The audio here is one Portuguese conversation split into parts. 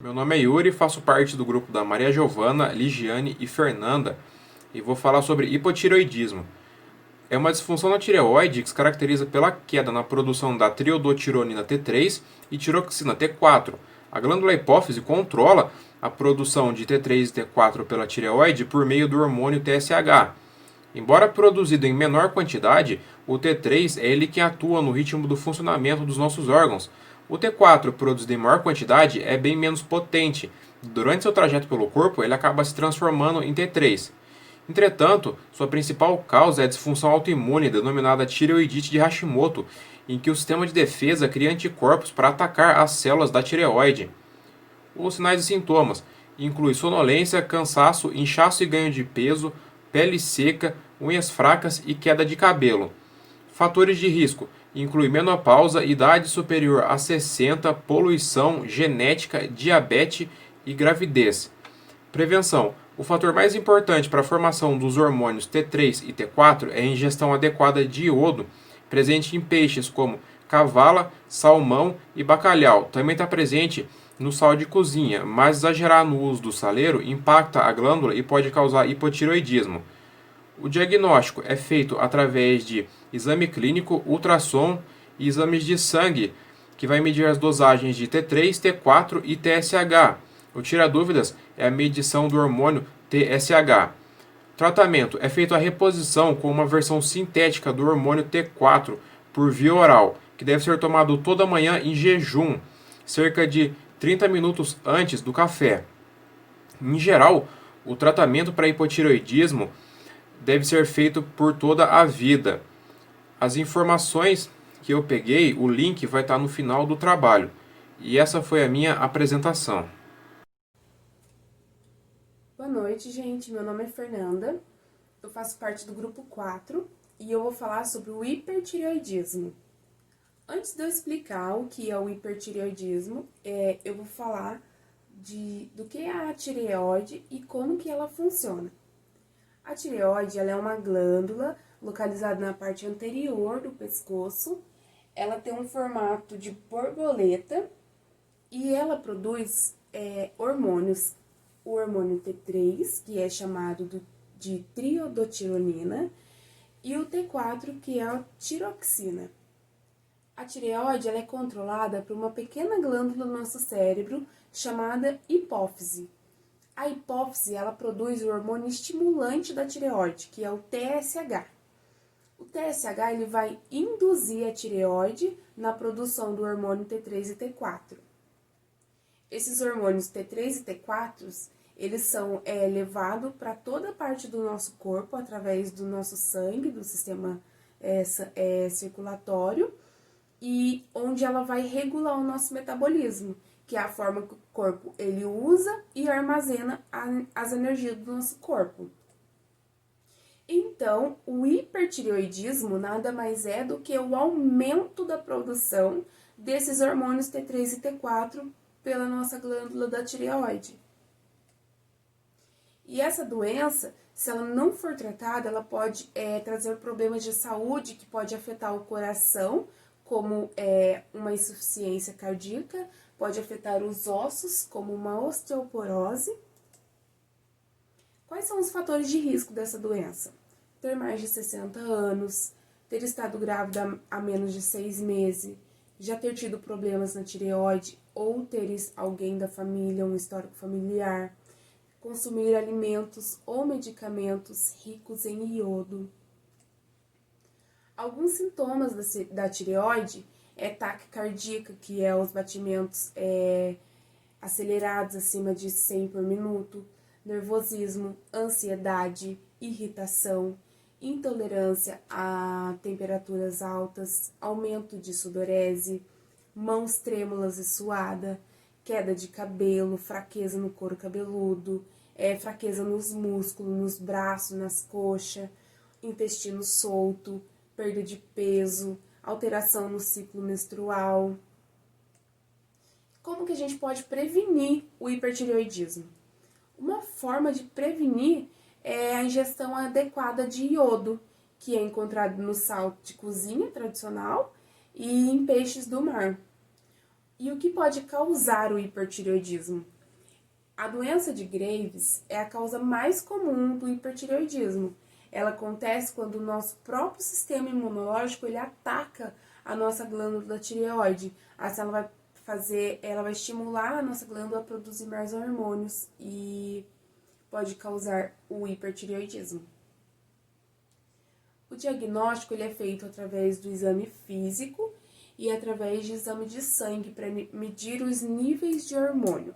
Meu nome é Yuri, faço parte do grupo da Maria Giovana, Ligiane e Fernanda e vou falar sobre hipotireoidismo. É uma disfunção na tireoide que se caracteriza pela queda na produção da triodotironina T3 e tiroxina T4. A glândula hipófise controla a produção de T3 e T4 pela tireoide por meio do hormônio TSH. Embora produzido em menor quantidade, o T3 é ele que atua no ritmo do funcionamento dos nossos órgãos. O T4, produzido em maior quantidade, é bem menos potente. Durante seu trajeto pelo corpo, ele acaba se transformando em T3. Entretanto, sua principal causa é a disfunção autoimune denominada tireoidite de Hashimoto, em que o sistema de defesa cria anticorpos para atacar as células da tireoide. Os sinais e sintomas incluem sonolência, cansaço, inchaço e ganho de peso, pele seca, unhas fracas e queda de cabelo. Fatores de risco incluem menopausa, idade superior a 60, poluição, genética, diabetes e gravidez. Prevenção. O fator mais importante para a formação dos hormônios T3 e T4 é a ingestão adequada de iodo, presente em peixes como cavala, salmão e bacalhau. Também está presente no sal de cozinha, mas exagerar no uso do saleiro impacta a glândula e pode causar hipotireoidismo. O diagnóstico é feito através de exame clínico, ultrassom e exames de sangue, que vai medir as dosagens de T3, T4 e TSH. O tira-dúvidas é a medição do hormônio TSH. Tratamento é feito a reposição com uma versão sintética do hormônio T4 por via oral, que deve ser tomado toda manhã em jejum, cerca de 30 minutos antes do café. Em geral, o tratamento para hipotireoidismo deve ser feito por toda a vida. As informações que eu peguei, o link vai estar no final do trabalho. E essa foi a minha apresentação. Boa noite, gente. Meu nome é Fernanda. Eu faço parte do grupo 4 e eu vou falar sobre o hipertireoidismo. Antes de eu explicar o que é o hipertireoidismo, eu vou falar do que é a tireoide e como que ela funciona. A tireoide, ela é uma glândula localizada na parte anterior do pescoço. Ela tem um formato de borboleta e ela produz hormônios. O hormônio T3, que é chamado de triodotironina, e o T4, que é a tiroxina. A tireoide ela é controlada por uma pequena glândula no nosso cérebro chamada hipófise. A hipófise ela produz o hormônio estimulante da tireoide, que é o TSH. O TSH ele vai induzir a tireoide na produção do hormônio T3 e T4. Esses hormônios T3 e T4, eles são levados para toda parte do nosso corpo através do nosso sangue, do sistema circulatório, e onde ela vai regular o nosso metabolismo, que é a forma que o corpo ele usa e armazena as energias do nosso corpo. Então, o hipertireoidismo nada mais é do que o aumento da produção desses hormônios T3 e T4 pela nossa glândula da tireoide. E essa doença, se ela não for tratada, ela pode trazer problemas de saúde que pode afetar o coração, como uma insuficiência cardíaca, pode afetar os ossos, como uma osteoporose. Quais são os fatores de risco dessa doença? Ter mais de 60 anos, ter estado grávida há menos de 6 meses, já ter tido problemas na tireoide ou ter alguém da família, um histórico familiar, consumir alimentos ou medicamentos ricos em iodo. Alguns sintomas da tireoide é taquicardia, que é os batimentos acelerados acima de 100 por minuto, nervosismo, ansiedade, irritação, intolerância a temperaturas altas, aumento de sudorese, mãos trêmulas e suada, queda de cabelo, fraqueza no couro cabeludo, fraqueza nos músculos, nos braços, nas coxas, intestino solto, perda de peso, alteração no ciclo menstrual. Como que a gente pode prevenir o hipertireoidismo? Uma forma de prevenir é a ingestão adequada de iodo, que é encontrado no sal de cozinha tradicional e em peixes do mar. E o que pode causar o hipertireoidismo? A doença de Graves é a causa mais comum do hipertireoidismo. Ela acontece quando o nosso próprio sistema imunológico ele ataca a nossa glândula tireoide. Assim ela vai estimular a nossa glândula a produzir mais hormônios e pode causar o hipertireoidismo. O diagnóstico ele é feito através do exame físico e através de exame de sangue para medir os níveis de hormônio.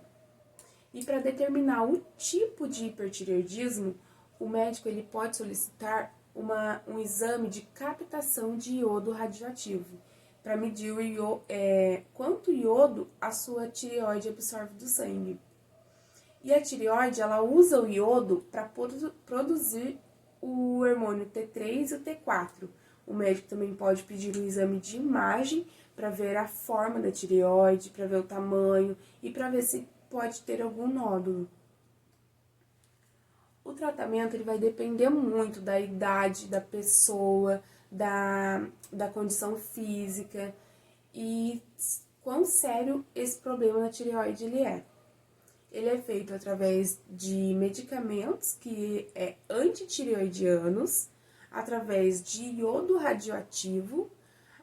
E para determinar o tipo de hipertireoidismo, o médico ele pode solicitar um exame de captação de iodo radioativo para medir quanto iodo a sua tireoide absorve do sangue. E a tireoide ela usa o iodo para produzir o hormônio T3 e o T4. O médico também pode pedir um exame de imagem para ver a forma da tireoide, para ver o tamanho e para ver se pode ter algum nódulo. O tratamento ele vai depender muito da idade da pessoa, da condição física e quão sério esse problema na tireoide ele é. Ele é feito através de medicamentos que é antitireoidianos, através de iodo radioativo,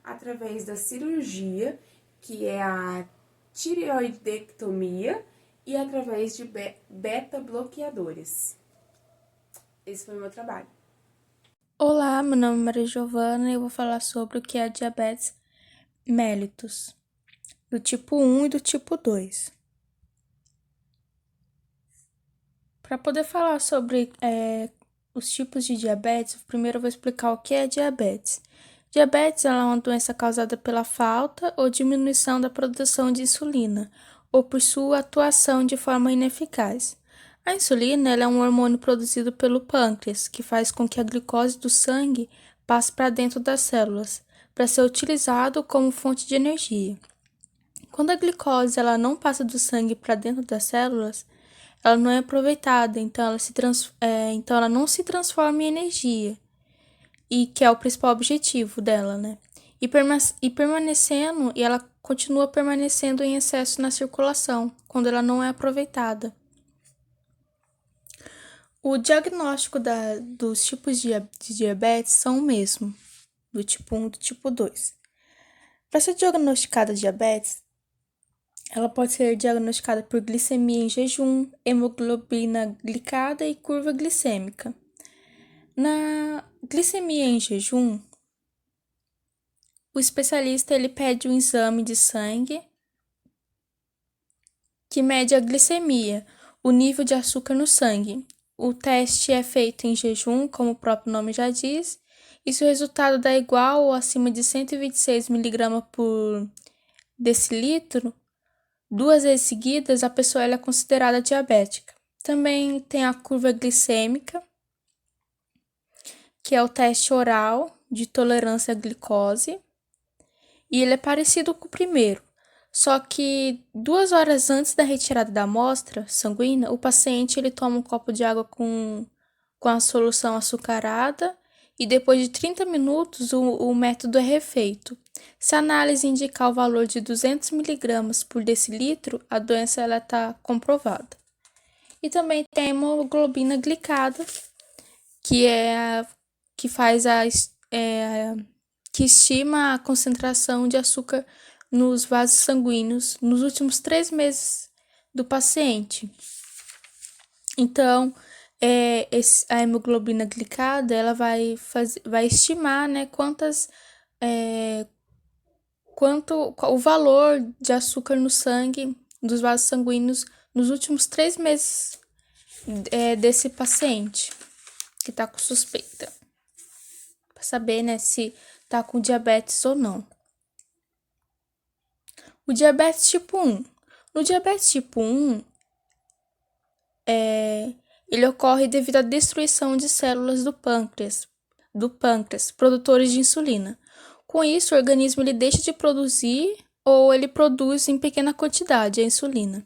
através da cirurgia, que é a tireoidectomia, e através de beta-bloqueadores. Esse foi o meu trabalho. Olá, meu nome é Maria Giovana e eu vou falar sobre o que é a diabetes mellitus, do tipo 1 e do tipo 2. Para poder falar sobre os tipos de diabetes, primeiro eu vou explicar o que é diabetes. Diabetes é uma doença causada pela falta ou diminuição da produção de insulina, ou por sua atuação de forma ineficaz. A insulina ela é um hormônio produzido pelo pâncreas, que faz com que a glicose do sangue passe para dentro das células, para ser utilizado como fonte de energia. Quando a glicose ela não passa do sangue para dentro das células, ela não é aproveitada, então ela não se transforma em energia, e que é o principal objetivo dela, né? E ela continua permanecendo em excesso na circulação, quando ela não é aproveitada. O diagnóstico dos tipos de diabetes são o mesmo, do tipo 1 e do tipo 2. Para ser diagnosticada diabetes, ela pode ser diagnosticada por glicemia em jejum, hemoglobina glicada e curva glicêmica. Na glicemia em jejum, o especialista ele pede um exame de sangue que mede a glicemia, o nível de açúcar no sangue. O teste é feito em jejum, como o próprio nome já diz, e se o resultado dá igual ou acima de 126 mg por decilitro, 2 vezes seguidas, a pessoa é considerada diabética. Também tem a curva glicêmica, que é o teste oral de tolerância à glicose, e ele é parecido com o primeiro, só que 2 horas antes da retirada da amostra sanguínea, o paciente ele toma um copo de água com a solução açucarada e depois de 30 minutos o método é refeito. Se a análise indicar o valor de 200 mg por decilitro, a doença está comprovada. E também tem a hemoglobina glicada, que estima a concentração de açúcar nos vasos sanguíneos nos últimos 3 meses do paciente. Então, a hemoglobina glicada ela vai estimar, né, qual o valor de açúcar no sangue dos vasos sanguíneos nos últimos 3 meses desse paciente que está com suspeita, para saber, né, se está com diabetes ou não. O diabetes tipo 1. No diabetes tipo 1, ele ocorre devido à destruição de células do pâncreas, produtores de insulina. Com isso, o organismo ele deixa de produzir ou ele produz em pequena quantidade a insulina.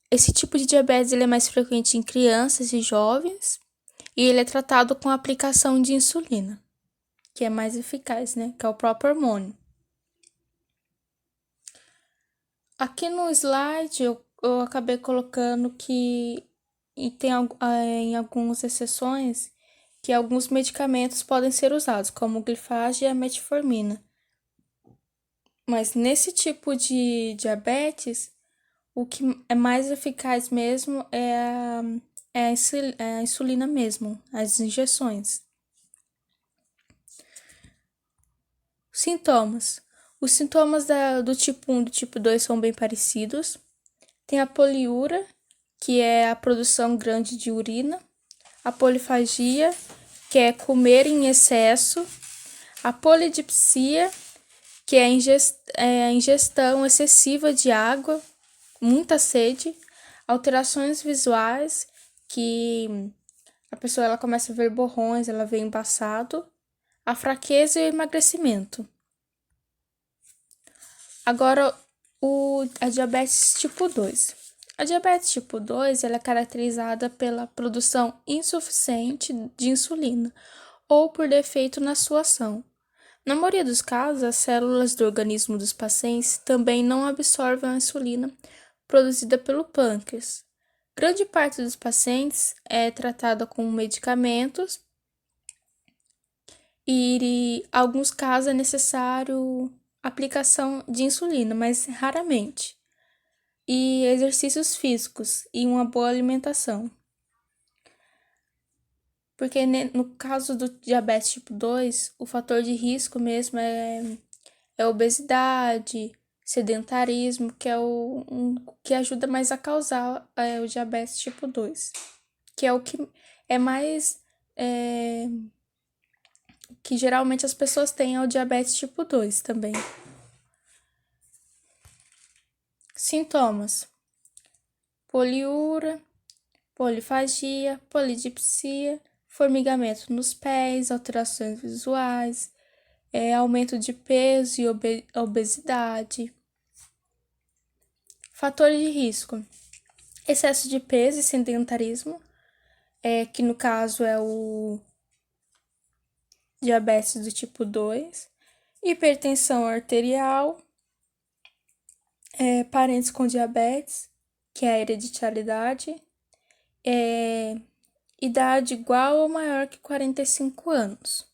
Esse tipo de diabetes ele é mais frequente em crianças e jovens e ele é tratado com a aplicação de insulina, que é mais eficaz, né? Que é o próprio hormônio. Aqui no slide eu acabei colocando que em algumas exceções que alguns medicamentos podem ser usados, como o glifage e a metformina. Mas nesse tipo de diabetes, o que é mais eficaz mesmo é a insulina mesmo, as injeções. Sintomas. Os sintomas do tipo 1 e do tipo 2 são bem parecidos. Tem a poliúria, que é a produção grande de urina. A polifagia, que é comer em excesso. A polidipsia, que é a ingestão excessiva de água, muita sede. Alterações visuais, que a pessoa ela começa a ver borrões, ela vê embaçado. A fraqueza e o emagrecimento. Agora, a diabetes tipo 2. A diabetes tipo 2 ela é caracterizada pela produção insuficiente de insulina ou por defeito na sua ação. Na maioria dos casos, as células do organismo dos pacientes também não absorvem a insulina produzida pelo pâncreas. Grande parte dos pacientes é tratada com medicamentos e, em alguns casos, é necessário aplicação de insulina, mas raramente. E exercícios físicos e uma boa alimentação. Porque no caso do diabetes tipo 2, o fator de risco mesmo é obesidade, sedentarismo, que é que ajuda mais a causar o diabetes tipo 2, que é o que é mais que geralmente as pessoas têm o diabetes tipo 2 também. Sintomas: poliúria, polifagia, polidipsia, formigamento nos pés, alterações visuais, aumento de peso e obesidade. Fatores de risco: excesso de peso e sedentarismo, que no caso é o diabetes do tipo 2, hipertensão arterial, parentes com diabetes, que é a hereditariedade, idade igual ou maior que 45 anos.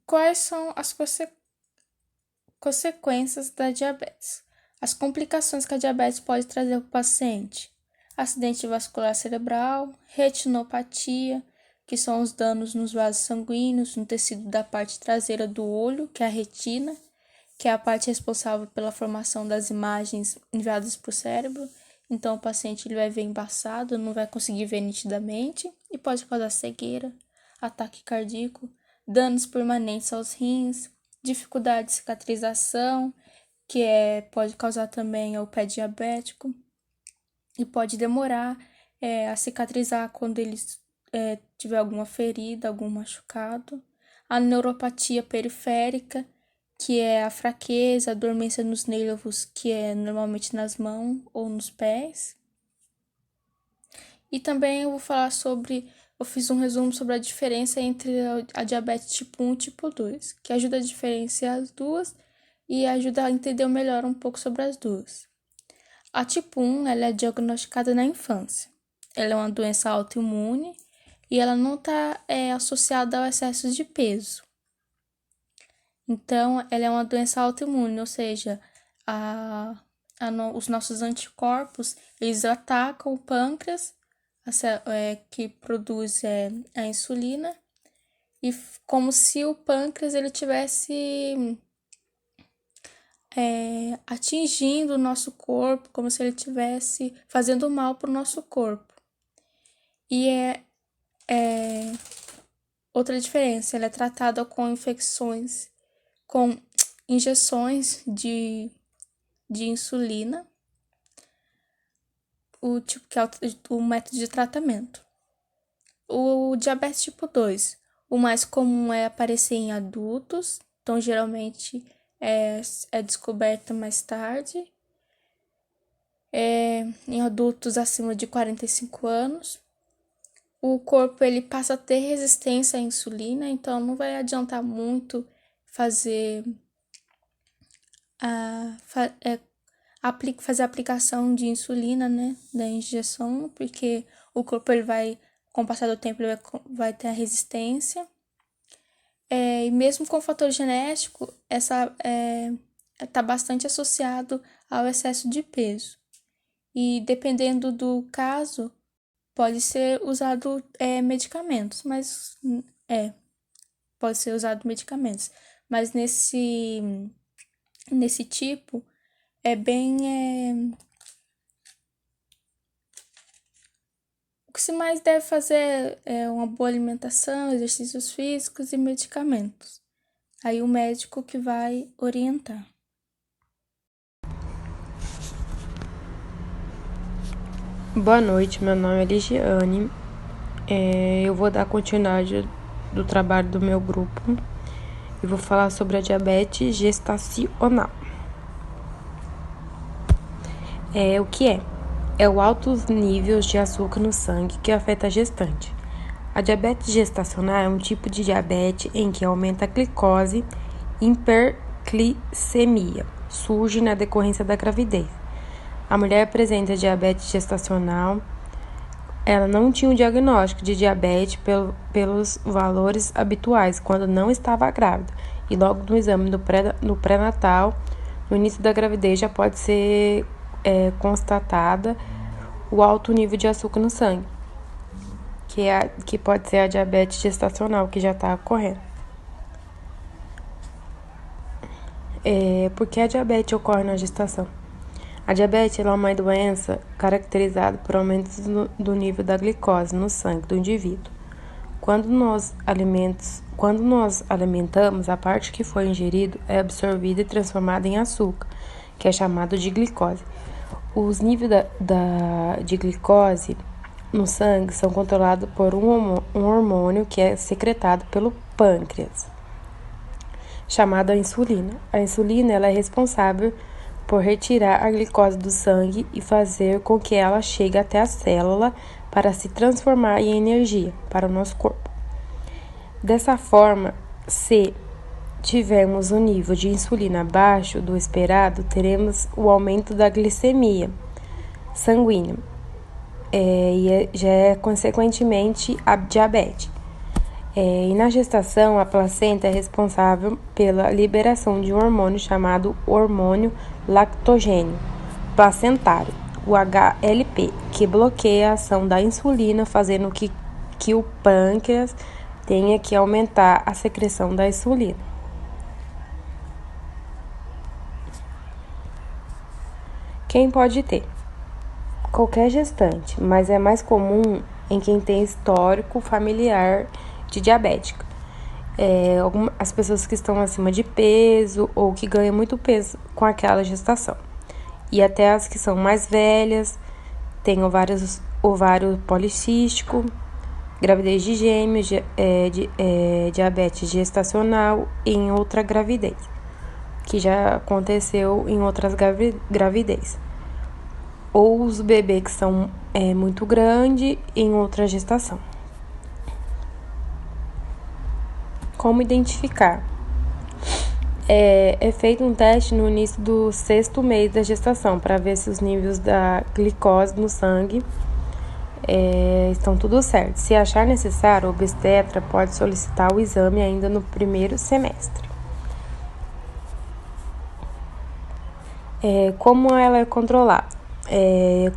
Quais são as consequências da diabetes? As complicações que a diabetes pode trazer para o paciente: acidente vascular cerebral, retinopatia, que são os danos nos vasos sanguíneos, no tecido da parte traseira do olho, que é a retina, que é a parte responsável pela formação das imagens enviadas para o cérebro. Então, o paciente ele vai ver embaçado, não vai conseguir ver nitidamente e pode causar cegueira, ataque cardíaco, danos permanentes aos rins, dificuldade de cicatrização, que pode causar também o pé diabético e pode demorar a cicatrizar quando ele tiver alguma ferida, algum machucado. A neuropatia periférica, que é a fraqueza, a dormência nos nervos, que é normalmente nas mãos ou nos pés. E também eu fiz um resumo sobre a diferença entre a diabetes tipo 1 e tipo 2, que ajuda a diferenciar as duas e ajuda a entender melhor um pouco sobre as duas. A tipo 1 ela é diagnosticada na infância. Ela é uma doença autoimune e ela não está associada ao excesso de peso. Então, ela é uma doença autoimune, ou seja, os nossos anticorpos, eles atacam o pâncreas, que produz a insulina, e como se o pâncreas ele tivesse atingindo o nosso corpo, como se ele estivesse fazendo mal para o nosso corpo. E outra diferença, ela é tratada com infecções, com injeções de insulina, que é o método de tratamento. O diabetes tipo 2, o mais comum é aparecer em adultos, então geralmente é descoberta mais tarde, em adultos acima de 45 anos. O corpo ele passa a ter resistência à insulina, então não vai adiantar muito fazer fazer a aplicação de insulina, né, da injeção, porque o corpo ele vai, com o passar do tempo, ele vai ter a resistência. E mesmo com o fator genético, está bastante associado ao excesso de peso. E dependendo do caso, pode ser usado medicamentos, pode ser usado medicamentos. Mas nesse tipo, é bem... O que se mais deve fazer é uma boa alimentação, exercícios físicos e medicamentos. Aí o médico que vai orientar. Boa noite, meu nome é Ligiane. Eu vou dar continuidade do trabalho do meu grupo e vou falar sobre a diabetes gestacional. O que é? É o altos níveis de açúcar no sangue que afeta a gestante. A diabetes gestacional é um tipo de diabetes em que aumenta a glicose e hiperglicemia. Surge na decorrência da gravidez. A mulher apresenta diabetes gestacional. Ela não tinha um diagnóstico de diabetes pelos valores habituais quando não estava grávida. E logo no exame no pré-natal, no início da gravidez, já pode ser constatada o alto nível de açúcar no sangue, que pode ser a diabetes gestacional que já está ocorrendo. Por que a diabetes ocorre na gestação? A diabetes é uma doença caracterizada por aumentos do nível da glicose no sangue do indivíduo. Quando nós alimentamos, a parte que foi ingerido é absorvida e transformada em açúcar, que é chamado de glicose. Os níveis de glicose no sangue são controlados por um hormônio que é secretado pelo pâncreas, chamado a insulina. A insulina ela é responsável por retirar a glicose do sangue e fazer com que ela chegue até a célula para se transformar em energia para o nosso corpo. Dessa forma, se tivermos um nível de insulina abaixo do esperado, teremos o aumento da glicemia sanguínea e já é consequentemente a diabetes. E na gestação, a placenta é responsável pela liberação de um hormônio chamado hormônio lactogênio placentário, o HLP, que bloqueia a ação da insulina, fazendo que o pâncreas tenha que aumentar a secreção da insulina. Quem pode ter? Qualquer gestante, mas é mais comum em quem tem histórico familiar de diabética. As pessoas que estão acima de peso ou que ganham muito peso com aquela gestação. E até as que são mais velhas, têm ovário policístico, gravidez de gêmeos, diabetes gestacional e em outra gravidez, que já aconteceu em outras gravidez. Ou os bebês que são muito grandes em outra gestação. Como identificar? É feito um teste no início do 6º mês da gestação para ver se os níveis da glicose no sangue estão tudo certo. Se achar necessário, o obstetra pode solicitar o exame ainda no 1º semestre. Como ela é controlada?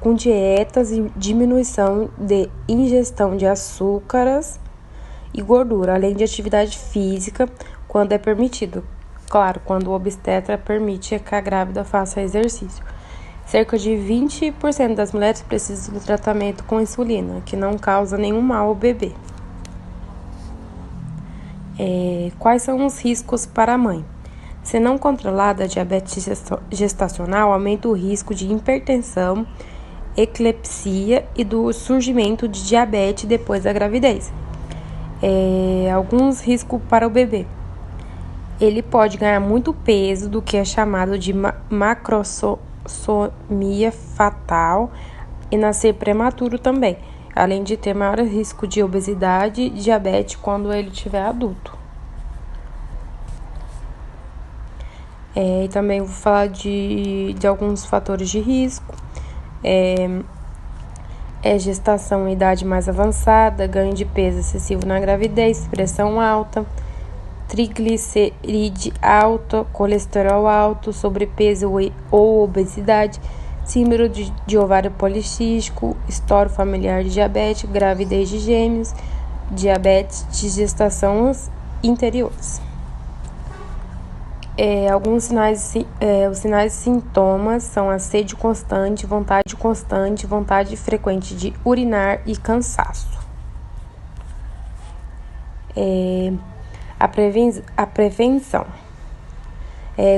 Com dietas e diminuição de ingestão de açúcares e gordura, além de atividade física, quando é permitido. Claro, quando o obstetra permite que a grávida faça exercício. Cerca de 20% das mulheres precisam do tratamento com insulina, que não causa nenhum mal ao bebê. Quais são os riscos para a mãe? Se não controlada, a diabetes gestacional aumenta o risco de hipertensão, eclepsia e do surgimento de diabetes depois da gravidez. Alguns riscos para o bebê. Ele pode ganhar muito peso, do que é chamado de macrosomia fatal, e nascer prematuro também, além de ter maior risco de obesidade e diabetes quando ele estiver adulto. E também vou falar de alguns fatores de risco. Gestação em idade mais avançada, ganho de peso excessivo na gravidez, pressão alta, triglicerídeo alto, colesterol alto, sobrepeso ou obesidade, síndrome de ovário policístico, histórico familiar de diabetes, gravidez de gêmeos, diabetes de gestação interiores. Alguns sinais, os sinais e sintomas são a sede constante, vontade frequente de urinar e cansaço. A prevenção.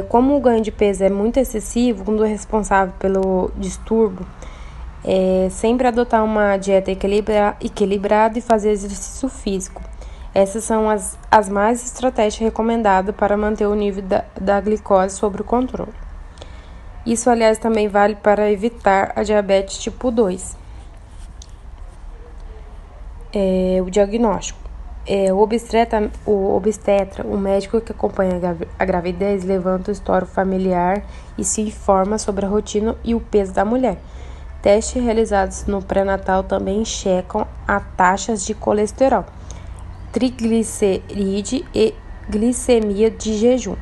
Como o ganho de peso é muito excessivo, quando é responsável pelo distúrbio, sempre adotar uma dieta equilibrada e fazer exercício físico. Essas são as mais estratégias recomendadas para manter o nível da glicose sob o controle. Isso, aliás, também vale para evitar a diabetes tipo 2. O diagnóstico. O obstetra, o médico que acompanha a gravidez, levanta o histórico familiar e se informa sobre a rotina e o peso da mulher. Testes realizados no pré-natal também checam as taxas de colesterol, triglicerídeo e glicemia de jejum.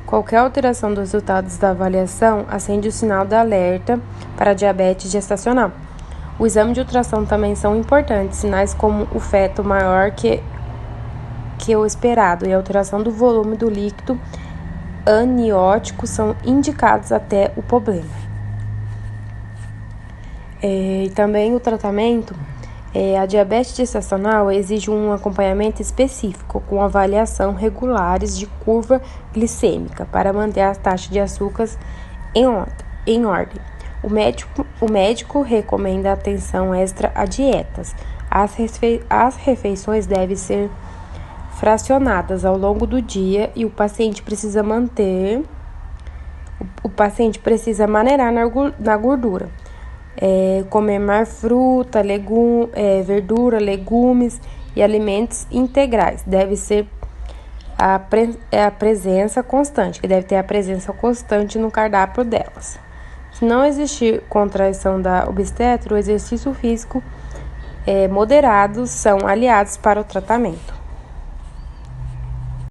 Qualquer alteração dos resultados da avaliação acende o sinal de alerta para diabetes gestacional. O exame de ultrassom também são importantes, sinais como o feto maior que o esperado e a alteração do volume do líquido amniótico são indicados até o problema. E também o tratamento. A diabetes gestacional exige um acompanhamento específico com avaliação regulares de curva glicêmica para manter a taxa de açúcar em ordem. O médico recomenda atenção extra a dietas. As refeições devem ser fracionadas ao longo do dia e o paciente precisa maneirar na gordura. Comer mais fruta, verdura, legumes e alimentos integrais. Deve ser a presença constante, que deve ter a presença constante no cardápio delas. Se não existir contração da obstetra, o exercício físico moderado são aliados para o tratamento.